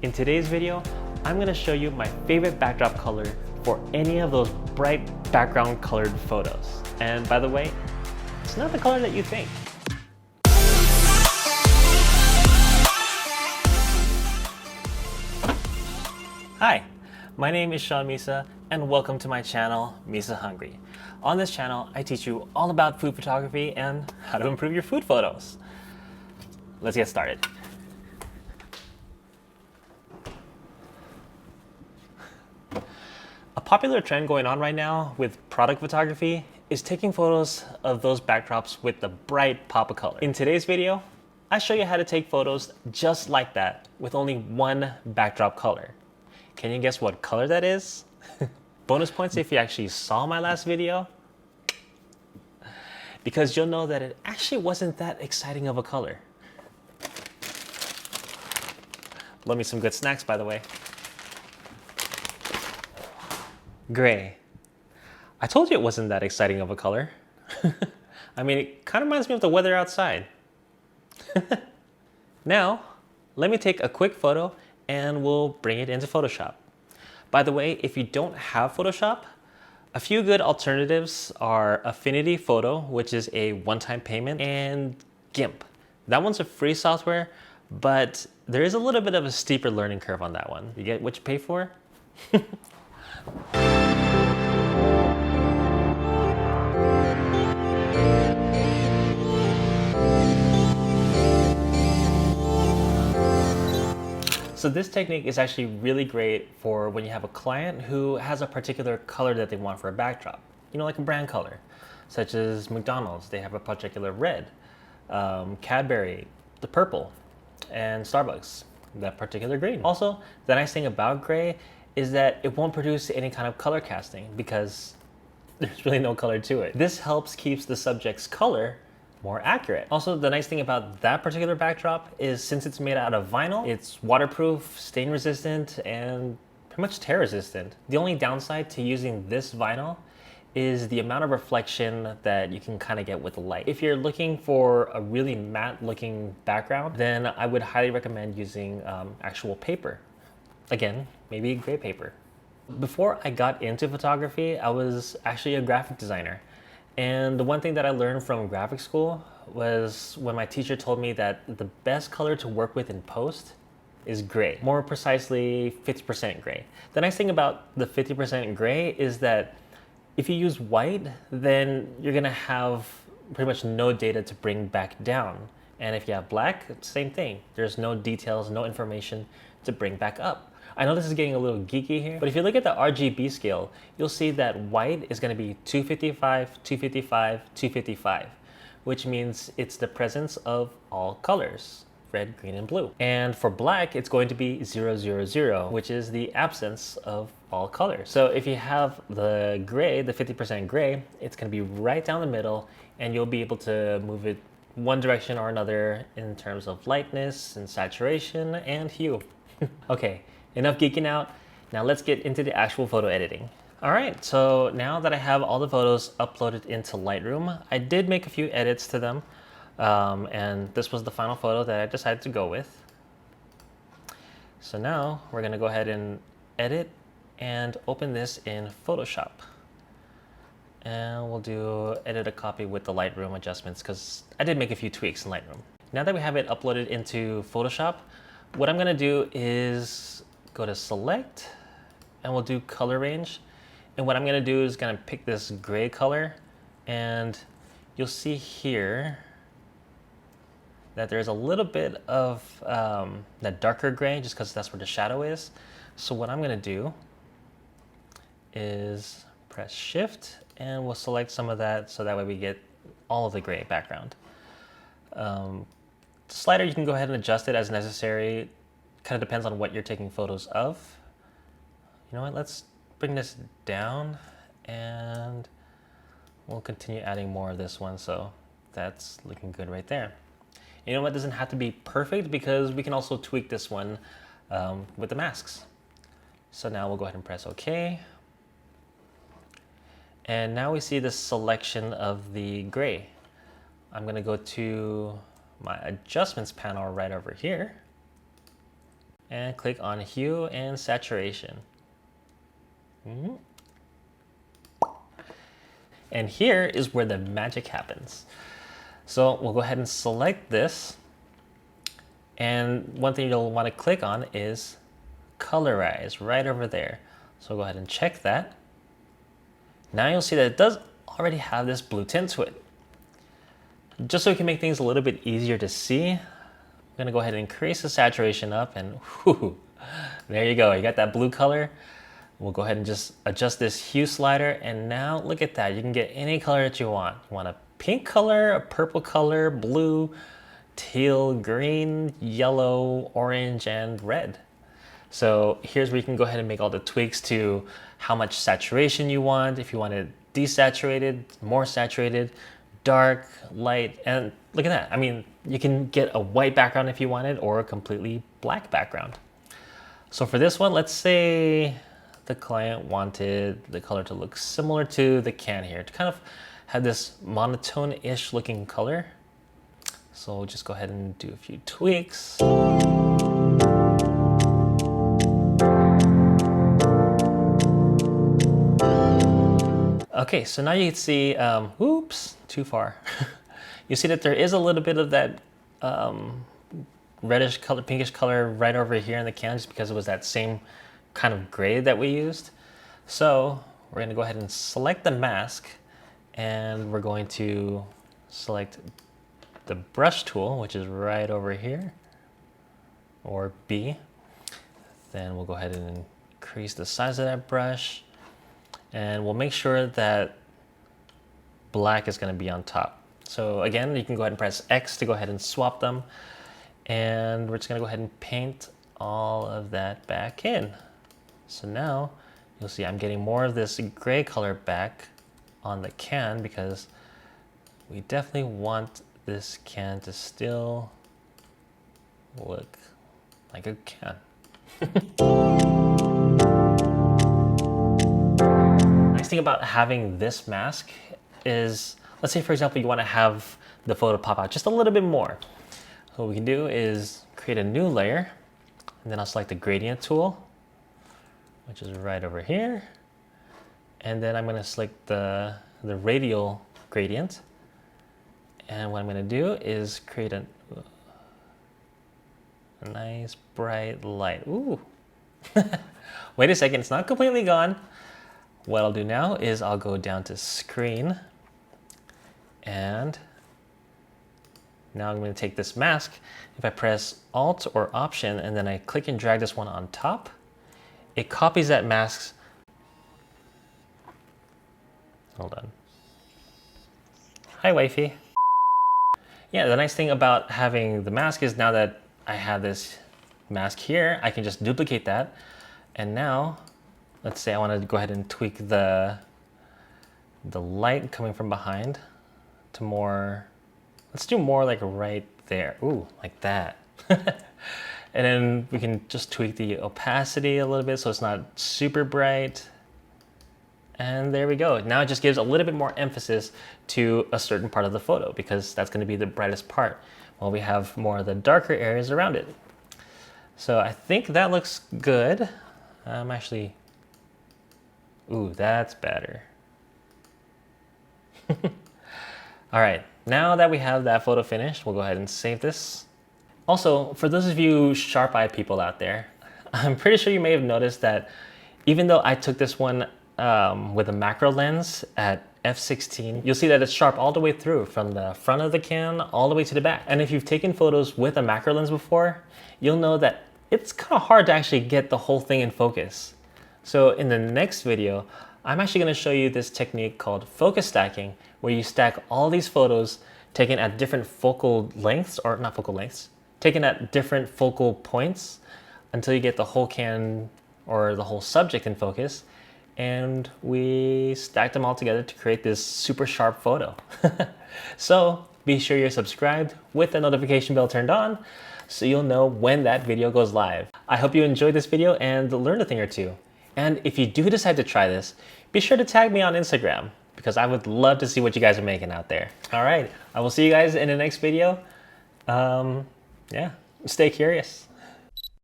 In today's video, I'm going to show you my favorite backdrop color for any of those bright background colored photos. And by the way, it's not the color that you think. Hi, my name is Sean Misa and welcome to my channel, MisaHungry. On this channel, I teach you all about food photography and how to improve your food photos. Let's get started. A popular trend going on right now with product photography is taking photos of those backdrops with the bright pop of color. In today's video, I show you how to take photos just like that with only one backdrop color. Can you guess what color that is? Bonus points if you actually saw my last video, because you'll know that it actually wasn't that exciting of a color. Love me some good snacks, by the way. Gray. I told you it wasn't that exciting of a color. I mean, it kind of reminds me of the weather outside. Now, let me take a quick photo and we'll bring it into Photoshop. By the way, if you don't have Photoshop, a few good alternatives are Affinity Photo, which is a one-time payment, and GIMP. That one's a free software, but there is a little bit of a steeper learning curve on that one. You get what you pay for? So this technique is actually really great for when you have a client who has a particular color that they want for a backdrop. You know, like a brand color, such as McDonald's, they have a particular red, Cadbury, the purple, and Starbucks, that particular green. Also, the nice thing about gray is that it won't produce any kind of color casting because there's really no color to it. This helps keeps the subject's color more accurate. Also, the nice thing about that particular backdrop is since it's made out of vinyl, it's waterproof, stain resistant, and pretty much tear resistant. The only downside to using this vinyl is the amount of reflection that you can kind of get with the light. If you're looking for a really matte looking background, then I would highly recommend using actual paper. Again, maybe gray paper. Before I got into photography, I was actually a graphic designer. And the one thing that I learned from graphic school was when my teacher told me that the best color to work with in post is gray. More precisely, 50% gray. The nice thing about the 50% gray is that if you use white, then you're gonna have pretty much no data to bring back down. And if you have black, same thing. There's no details, no information to bring back up. I know this is getting a little geeky here, but if you look at the RGB scale, you'll see that white is gonna be 255, 255, 255, which means it's the presence of all colors, red, green, and blue. And for black, it's going to be 000, which is the absence of all colors. So if you have the gray, the 50% gray, it's gonna be right down the middle, and you'll be able to move it one direction or another in terms of lightness and saturation and hue. Okay. Enough geeking out. Now let's get into the actual photo editing. All right, so now that I have all the photos uploaded into Lightroom, I did make a few edits to them. And this was the final photo that I decided to go with. So now we're gonna go ahead and edit and open this in Photoshop. And we'll do edit a copy with the Lightroom adjustments because I did make a few tweaks in Lightroom. Now that we have it uploaded into Photoshop, what I'm gonna do is go to select and we'll do color range. And what I'm gonna do is gonna pick this gray color, and you'll see here that there's a little bit of that darker gray just because that's where the shadow is. So what I'm gonna do is press Shift and we'll select some of that so that way we get all of the gray background. Slider, you can go ahead and adjust it as necessary. Kind of depends on what you're taking photos of. You know what, let's bring this down and we'll continue adding more of this one. So that's looking good right there. You know what, it doesn't have to be perfect because we can also tweak this one with the masks. So now we'll go ahead and press OK. And now we see this selection of the gray. I'm gonna go to my adjustments panel right over here. and click on hue and saturation. And here is where the magic happens. So we'll go ahead and select this. And one thing you'll want to click on is colorize right over there. So go ahead and check that. Now you'll see that it does already have this blue tint to it. Just so we can make things a little bit easier to see, I'm gonna go ahead and increase the saturation up, and whoo, there you go. You got that blue color. We'll go ahead and just adjust this hue slider, and now look at that. You can get any color that you want. You want a pink color, a purple color, blue, teal, green, yellow, orange, and red. So here's where you can go ahead and make all the tweaks to how much saturation you want. If you want it desaturated, more saturated, dark, light, and look at that. I mean, you can get a white background if you wanted, or a completely black background. So for this one, let's say the client wanted the color to look similar to the can here, to kind of have this monotone-ish looking color. So we'll just go ahead and do a few tweaks. Okay, so now you can see, oops, too far. You see that there is a little bit of that reddish color, pinkish color right over here in the can, just because it was that same kind of gray that we used. So we're gonna go ahead and select the mask, and we're going to select the brush tool, which is right over here, or B. Then we'll go ahead and increase the size of that brush, and we'll make sure that black is going to be on top. So again, you can go ahead and press X to go ahead and swap them, and we're just going to go ahead and paint all of that back in. So now you'll see I'm getting more of this gray color back on the can, because we definitely want this can to still look like a can. Nice thing about having this mask is, let's say for example you want to have the photo pop out just a little bit more. So what we can do is create a new layer, and then I'll select the gradient tool, which is right over here, and then I'm going to select the radial gradient, and what I'm going to do is create a nice bright light. Ooh. Wait a second, it's not completely gone. What I'll do now is I'll go down to screen, and now I'm going to take this mask. If I press Alt or Option and then I click and drag this one on top, it copies that mask. Hold on. Hi, wifey. Yeah, the nice thing about having the mask is now that I have this mask here, I can just duplicate that. And now, let's say I want to go ahead and tweak the light coming from behind to more, let's do more like right there. Ooh, like that. And then we can just tweak the opacity a little bit so it's not super bright. And there we go. Now it just gives a little bit more emphasis to a certain part of the photo, because that's going to be the brightest part, while we have more of the darker areas around it. So I think that looks good. I'm actually, ooh, that's better. All right, now that we have that photo finished, we'll go ahead and save this. Also, for those of you sharp-eyed people out there, I'm pretty sure you may have noticed that even though I took this one with a macro lens at f/16, you'll see that it's sharp all the way through, from the front of the can all the way to the back. And if you've taken photos with a macro lens before, you'll know that it's kind of hard to actually get the whole thing in focus. So in the next video, I'm actually going to show you this technique called focus stacking, where you stack all these photos taken at different focal lengths, or not focal lengths, taken at different focal points until you get the whole can or the whole subject in focus. And we stacked them all together to create this super sharp photo. So be sure you're subscribed with the notification bell turned on, so you'll know when that video goes live. I hope you enjoyed this video and learned a thing or two. And if you do decide to try this, be sure to tag me on Instagram, because I would love to see what you guys are making out there. All right, I will see you guys in the next video. Yeah, stay curious.